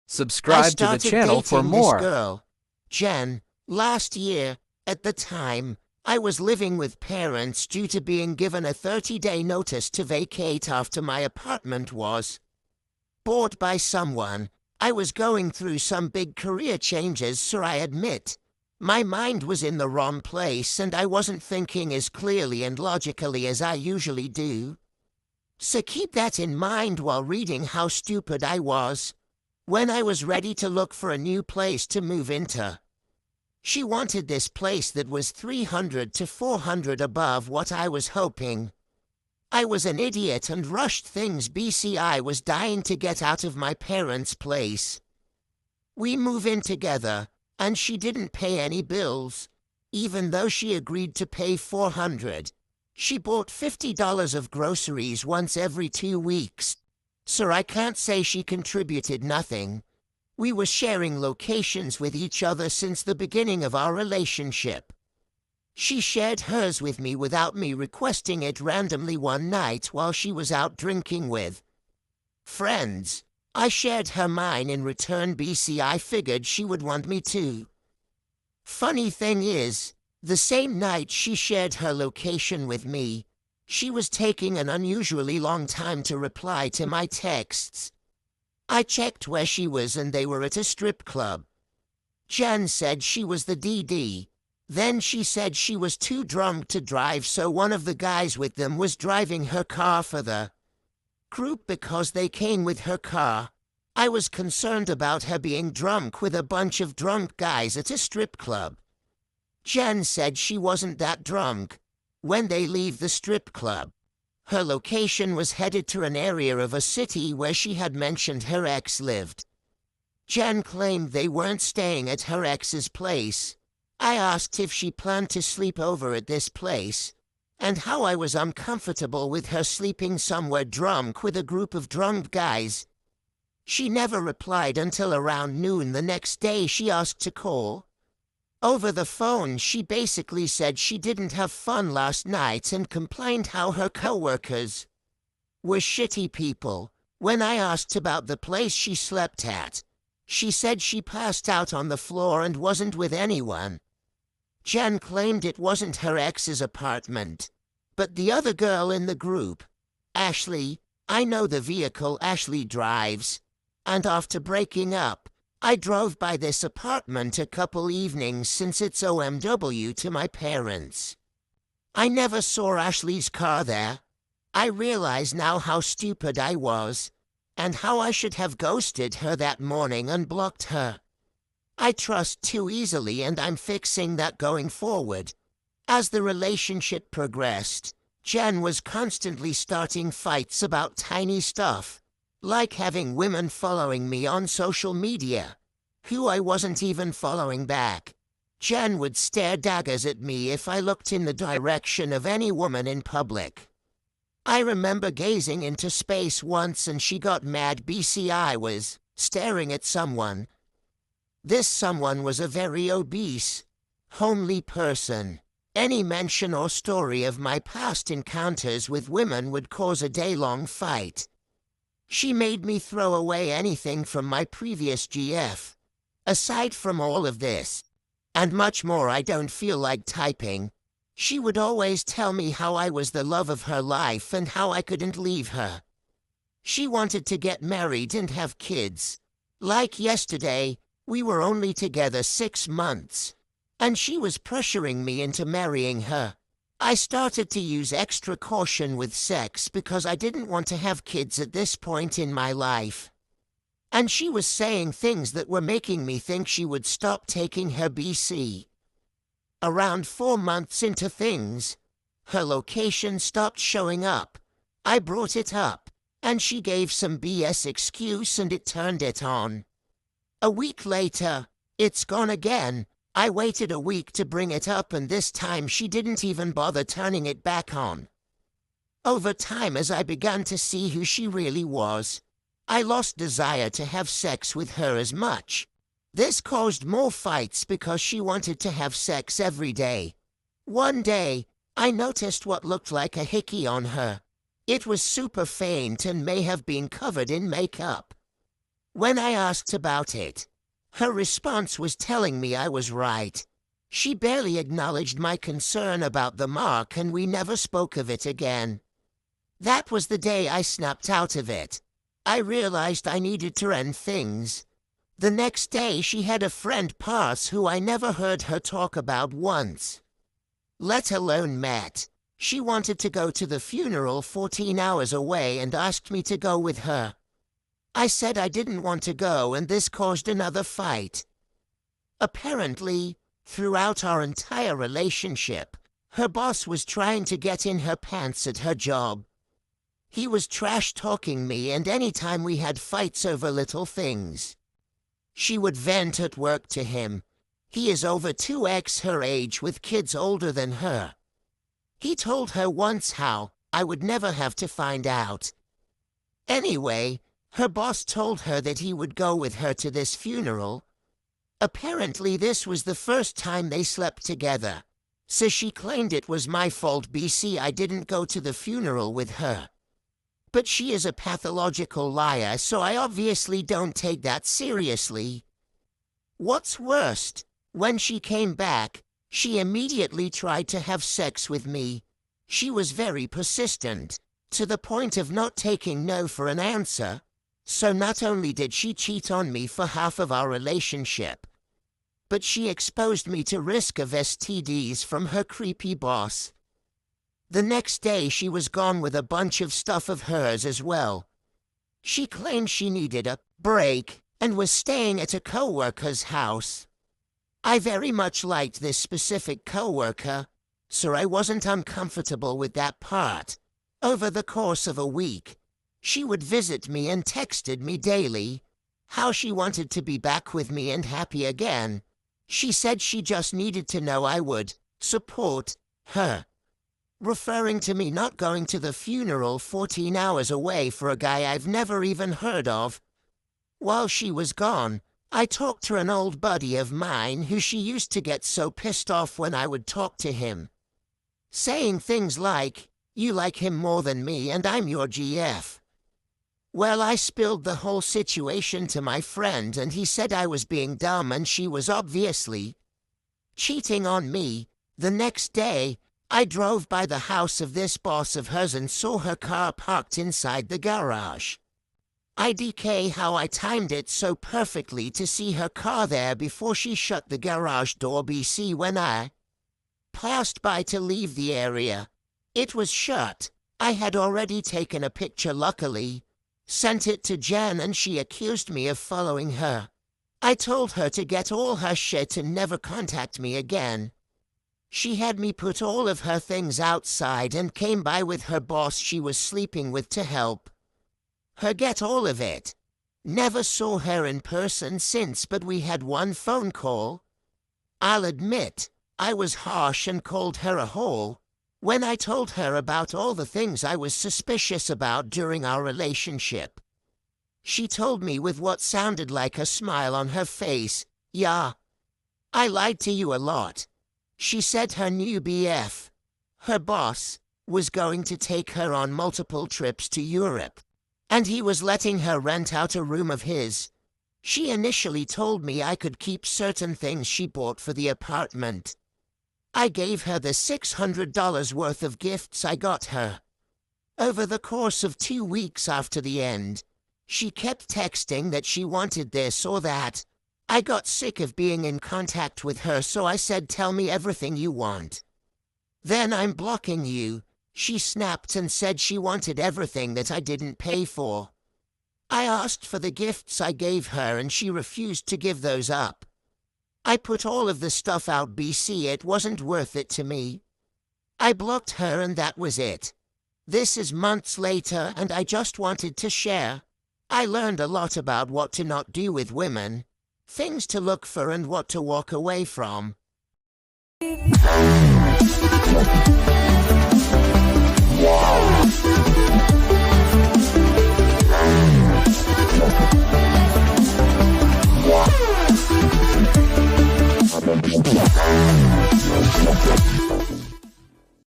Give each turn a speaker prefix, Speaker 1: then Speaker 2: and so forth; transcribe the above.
Speaker 1: I
Speaker 2: Subscribe to the
Speaker 1: started
Speaker 2: channel for
Speaker 1: dating this
Speaker 2: more.
Speaker 1: girl, Jen, last year. At the time, I was living with parents due to being given a 30-day notice to vacate after my apartment was bought by someone. I was going through some big career changes, so I admit. My mind was in the wrong place and I wasn't thinking as clearly and logically as I usually do. So keep that in mind while reading how stupid I was. When I was ready to look for a new place to move into, she wanted this place that was 300 to 400 above what I was hoping. I was an idiot and rushed things. BCI was dying to get out of my parents' place. We move in together, and she didn't pay any bills, even though she agreed to pay 400. She bought $50 of groceries once every 2 weeks. So I can't say she contributed nothing. We were sharing locations with each other since the beginning of our relationship. She shared hers with me without me requesting it randomly one night while she was out drinking with friends. I shared her mine in return. BCI figured she would want me too. Funny thing is, the same night she shared her location with me, she was taking an unusually long time to reply to my texts. I checked where she was and they were at a strip club. Jen said she was the DD. Then she said she was too drunk to drive, so one of the guys with them was driving her car for the group because they came with her car. I was concerned about her being drunk with a bunch of drunk guys at a strip club. Jen said she wasn't that drunk when they leave the strip club. Her location was headed to an area of a city where she had mentioned her ex lived. Jen claimed they weren't staying at her ex's place. I asked if she planned to sleep over at this place, and how I was uncomfortable with her sleeping somewhere drunk with a group of drunk guys. She never replied until around noon the next day. She asked to call. Over the phone, she basically said she didn't have fun last night and complained how her coworkers were shitty people. When I asked about the place she slept at, she said she passed out on the floor and wasn't with anyone. Jen claimed it wasn't her ex's apartment, but the other girl in the group, Ashley. I know the vehicle Ashley drives, and after breaking up, I drove by this apartment a couple evenings since it's OMW to my parents. I never saw Ashley's car there. I realize now how stupid I was, and how I should have ghosted her that morning and blocked her. I trust too easily, and I'm fixing that going forward. As the relationship progressed, Jen was constantly starting fights about tiny stuff, like having women following me on social media, who I wasn't even following back. Jen would stare daggers at me if I looked in the direction of any woman in public. I remember gazing into space once and she got mad. BCI was staring at someone. This someone was a very obese, homely person. Any mention or story of my past encounters with women would cause a day-long fight. She made me throw away anything from my previous GF. Aside from all of this, and much more I don't feel like typing, she would always tell me how I was the love of her life and how I couldn't leave her. She wanted to get married and have kids. Like yesterday, we were only together 6 months, and she was pressuring me into marrying her. I started to use extra caution with sex because I didn't want to have kids at this point in my life. And she was saying things that were making me think she would stop taking her BC. Around 4 months into things, her location stopped showing up. I brought it up, and she gave some BS excuse and it turned it on. A week later, it's gone again. I waited a week to bring it up and this time she didn't even bother turning it back on. Over time, as I began to see who she really was, I lost desire to have sex with her as much. This caused more fights because she wanted to have sex every day. One day, I noticed what looked like a hickey on her. It was super faint and may have been covered in makeup. When I asked about it, her response was telling me I was right. She barely acknowledged my concern about the mark, and we never spoke of it again. That was the day I snapped out of it. I realized I needed to end things. The next day she had a friend pass who I never heard her talk about once, let alone met. She wanted to go to the funeral 14 hours away and asked me to go with her. I said I didn't want to go, and this caused another fight. Apparently, throughout our entire relationship, her boss was trying to get in her pants at her job. He was trash-talking me, and anytime we had fights over little things, she would vent at work to him. He is over 2x her age with kids older than her. He told her once how I would never have to find out. Anyway, her boss told her that he would go with her to this funeral. Apparently this was the first time they slept together, so she claimed it was my fault BC I didn't go to the funeral with her. But she is a pathological liar, so I obviously don't take that seriously. What's worst, when she came back, she immediately tried to have sex with me. She was very persistent, to the point of not taking no for an answer. So not only did she cheat on me for half of our relationship, but she exposed me to risk of STDs from her creepy boss. The next day she was gone with a bunch of stuff of hers as well. She claimed she needed a break and was staying at a co-worker's house. I very much liked this specific co-worker, so I wasn't uncomfortable with that part. Over the course of a week, she would visit me and texted me daily how she wanted to be back with me and happy again. She said she just needed to know I would support her, referring to me not going to the funeral 14 hours away for a guy I've never even heard of. While she was gone, I talked to an old buddy of mine who she used to get so pissed off when I would talk to him, saying things like, "You like him more than me and I'm your GF." Well, I spilled the whole situation to my friend, and he said I was being dumb and she was obviously cheating on me. The next day, I drove by the house of this boss of hers and saw her car parked inside the garage. IDK how I timed it so perfectly to see her car there before she shut the garage door BC when I passed by to leave the area. It was shut. I had already taken a picture luckily, sent it to Jen, and she accused me of following her. I told her to get all her shit and never contact me again. She had me put all of her things outside and came by with her boss she was sleeping with to help her get all of it. Never saw her in person since, but we had one phone call. I'll admit, I was harsh and called her a whore when I told her about all the things I was suspicious about during our relationship. She told me with what sounded like a smile on her face, "Yeah, I lied to you a lot." She said her new BF, her boss, was going to take her on multiple trips to Europe, and he was letting her rent out a room of his. She initially told me I could keep certain things she bought for the apartment. I gave her the $600 worth of gifts I got her. Over the course of 2 weeks after the end, she kept texting that she wanted this or that. I got sick of being in contact with her, so I said, "Tell me everything you want. Then I'm blocking you." She snapped and said she wanted everything that I didn't pay for. I asked for the gifts I gave her and she refused to give those up. I put all of the stuff out BC, it wasn't worth it to me. I blocked her and that was it. This is months later and I just wanted to share. I learned a lot about what to not do with women, things to look for and what to walk away from.